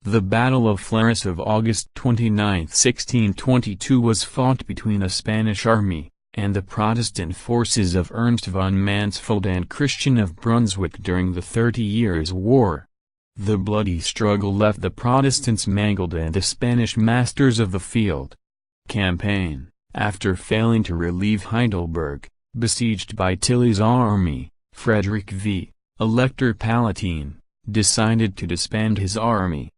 The Battle of Fleurus of August 29, 1622 was fought between the Spanish army and the Protestant forces of Ernst von Mansfeld and Christian of Brunswick during the 30 Years' War. The bloody struggle left the Protestants mangled and the Spanish masters of the field. Campaign, after failing to relieve Heidelberg, besieged by Tilly's army, Frederick V, Elector Palatine, decided to disband his army.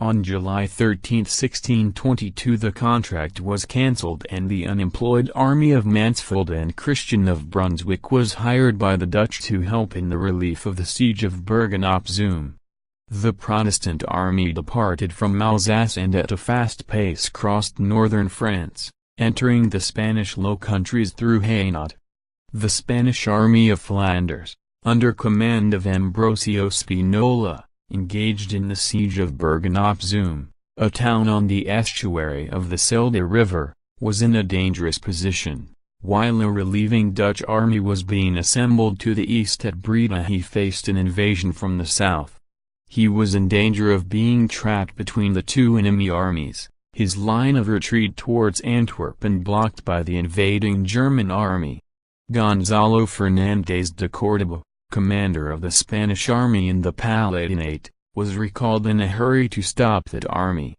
On July 13, 1622 the contract was cancelled and the unemployed army of Mansfeld and Christian of Brunswick was hired by the Dutch to help in the relief of the siege of Bergen-op-Zoom. The Protestant army departed from Alsace and at a fast pace crossed northern France, entering the Spanish Low Countries through Hainaut. The Spanish army of Flanders, under command of Ambrosio Spinola, engaged in the siege of Bergen-op-Zoom, a town on the estuary of the Schelde River, was in a dangerous position. While a relieving Dutch army was being assembled to the east at Breda, he faced an invasion from the south. He was in danger of being trapped between the two enemy armies, his line of retreat towards Antwerp blocked by the invading German army. Gonzalo Fernández de Córdoba, commander of the Spanish army in the Palatinate, was recalled in a hurry to stop that army.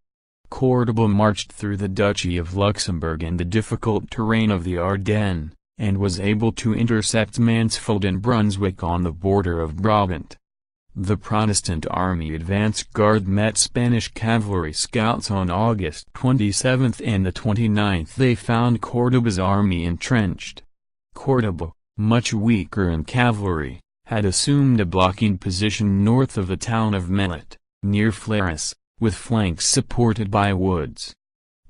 Córdoba marched through the Duchy of Luxembourg and the difficult terrain of the Ardennes, and was able to intercept Mansfeld and Brunswick on the border of Brabant. The Protestant army advance guard met Spanish cavalry scouts on August 27 and the 29th they found Córdoba's army entrenched. Córdoba, much weaker in cavalry, had assumed a blocking position north of the town of Mellet, near Fleurus, with flanks supported by woods.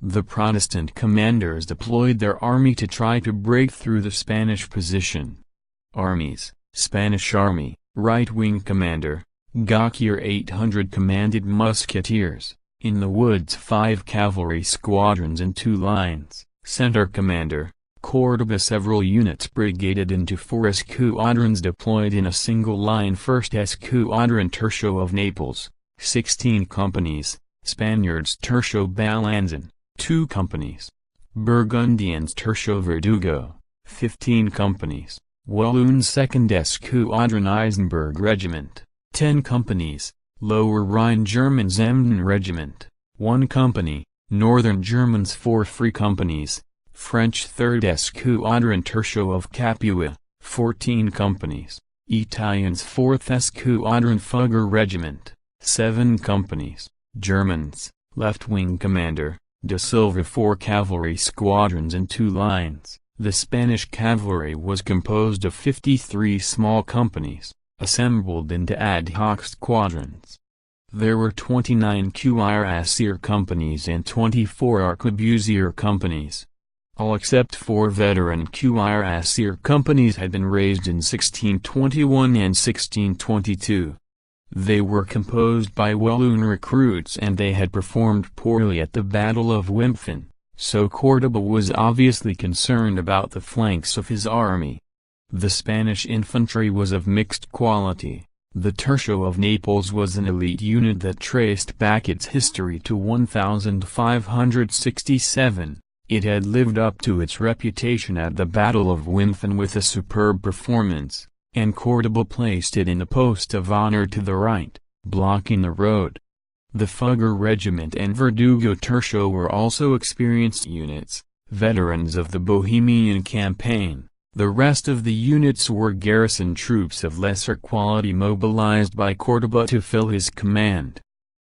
The Protestant commanders deployed their army to try to break through the Spanish position. Armies: Spanish Army, right-wing commander, Gauquier 800 commanded musketeers, in the woods 5 cavalry squadrons in 2 lines, center commander, Córdoba several units brigaded into 4 escuadrons deployed in a single line 1st Escuadron Tercio of Naples, 16 companies, Spaniards Tercio Balanzin, 2 companies, Burgundians Tercio Verdugo, 15 companies, Walloons 2nd Escuadron Eisenberg Regiment, 10 companies, Lower Rhine Germans Emden Regiment, 1 company, Northern Germans 4 free companies, French 3rd Escuadron Tercio of Capua, 14 companies, Italians 4th Escuadron Fugger Regiment, 7 companies, Germans, left-wing commander, De Silva 4 cavalry squadrons in 2 lines. The Spanish cavalry was composed of 53 small companies, assembled into ad hoc squadrons. There were 29 cuirassier companies and 24 arquebusier companies. All except 4 veteran cuirassier companies had been raised in 1621 and 1622. They were composed by Walloon recruits and they had performed poorly at the Battle of Wimpfen, so Córdoba was obviously concerned about the flanks of his army. The Spanish infantry was of mixed quality. The Tercio of Naples was an elite unit that traced back its history to 1567. It had lived up to its reputation at the Battle of Wimpfen with a superb performance, and Córdoba placed it in a post of honor to the right, blocking the road. The Fugger Regiment and Verdugo Tercio were also experienced units, veterans of the Bohemian campaign. The rest of the units were garrison troops of lesser quality mobilized by Córdoba to fill his command.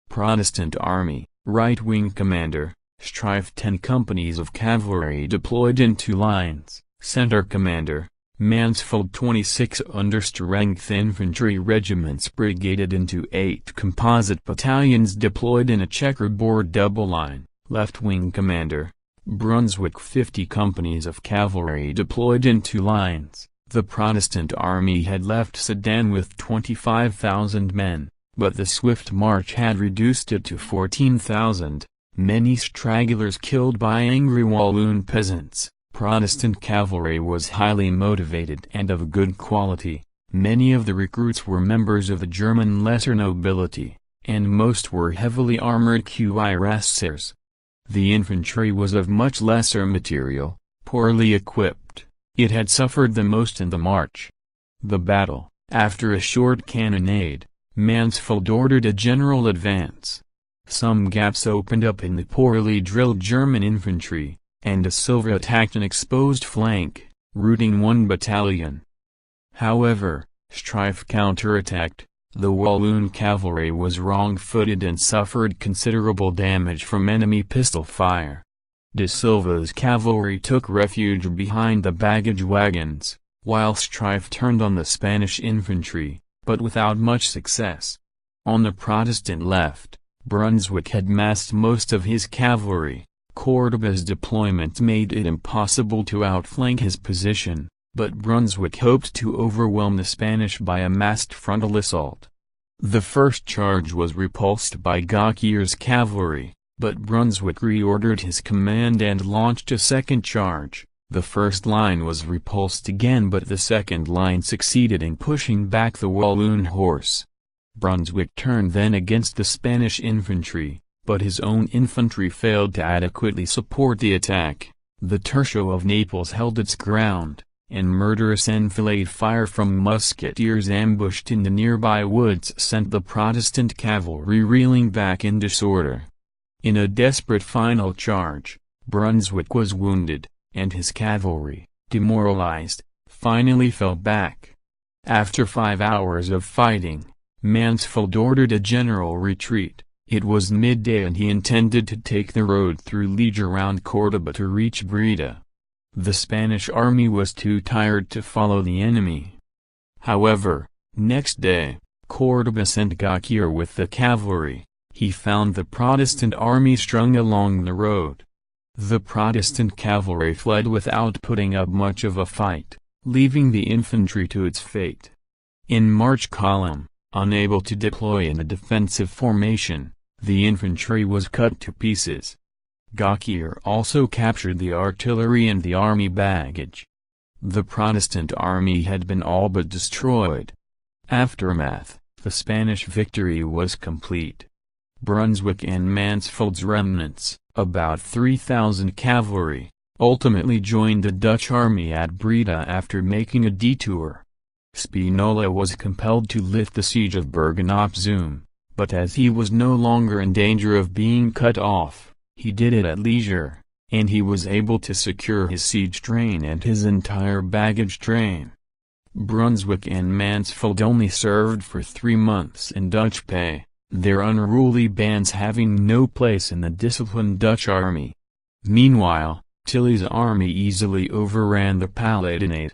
Protestant Army, right-wing commander, Strife 10 companies of cavalry deployed in 2 lines, center commander, Mansfeld 26 understrength infantry regiments brigaded into 8 composite battalions deployed in a checkerboard double line, left-wing commander, Brunswick 50 companies of cavalry deployed in 2 lines. The Protestant army had left Sedan with 25,000 men, but the swift march had reduced it to 14,000, many stragglers killed by angry Walloon peasants, Protestant cavalry was highly motivated and of good quality. Many of the recruits were members of the German lesser nobility, and most were heavily armored cuirassiers. The infantry was of much lesser material, poorly equipped. It had suffered the most in the march. The battle, after a short cannonade, Mansfeld ordered a general advance. Some gaps opened up in the poorly drilled German infantry, and da Silva attacked an exposed flank, routing one battalion. However, Streiff counterattacked. The Walloon cavalry was wrong-footed and suffered considerable damage from enemy pistol fire. Da Silva's cavalry took refuge behind the baggage wagons, while Streiff turned on the Spanish infantry, but without much success. On the Protestant left, Brunswick had massed most of his cavalry. Cordoba's deployment made it impossible to outflank his position, but Brunswick hoped to overwhelm the Spanish by a massed frontal assault. The first charge was repulsed by Gaukier's cavalry, but Brunswick reordered his command and launched a second charge. The first line was repulsed again, but the second line succeeded in pushing back the Walloon horse. Brunswick turned then against the Spanish infantry, but his own infantry failed to adequately support the attack. The Tercio of Naples held its ground, and murderous enfilade fire from musketeers ambushed in the nearby woods sent the Protestant cavalry reeling back in disorder. In a desperate final charge, Brunswick was wounded, and his cavalry, demoralized, finally fell back. After 5 hours of fighting, Mansfeld ordered a general retreat. It was midday and he intended to take the road through Liege around Córdoba to reach Breda. The Spanish army was too tired to follow the enemy. However, next day, Córdoba sent Gauquier with the cavalry. He found the Protestant army strung along the road. The Protestant cavalry fled without putting up much of a fight, leaving the infantry to its fate. In march column, unable to deploy in a defensive formation, the infantry was cut to pieces. Gauquier also captured the artillery and the army baggage. The Protestant army had been all but destroyed. Aftermath: the Spanish victory was complete. Brunswick and Mansfeld's remnants, about 3,000 cavalry, ultimately joined the Dutch army at Breda after making a detour. Spinola was compelled to lift the siege of Bergen-op-Zoom, but as he was no longer in danger of being cut off, he did it at leisure, and he was able to secure his siege train and his entire baggage train. Brunswick and Mansfeld only served for 3 months in Dutch pay, their unruly bands having no place in the disciplined Dutch army. Meanwhile, Tilly's army easily overran the Palatinate.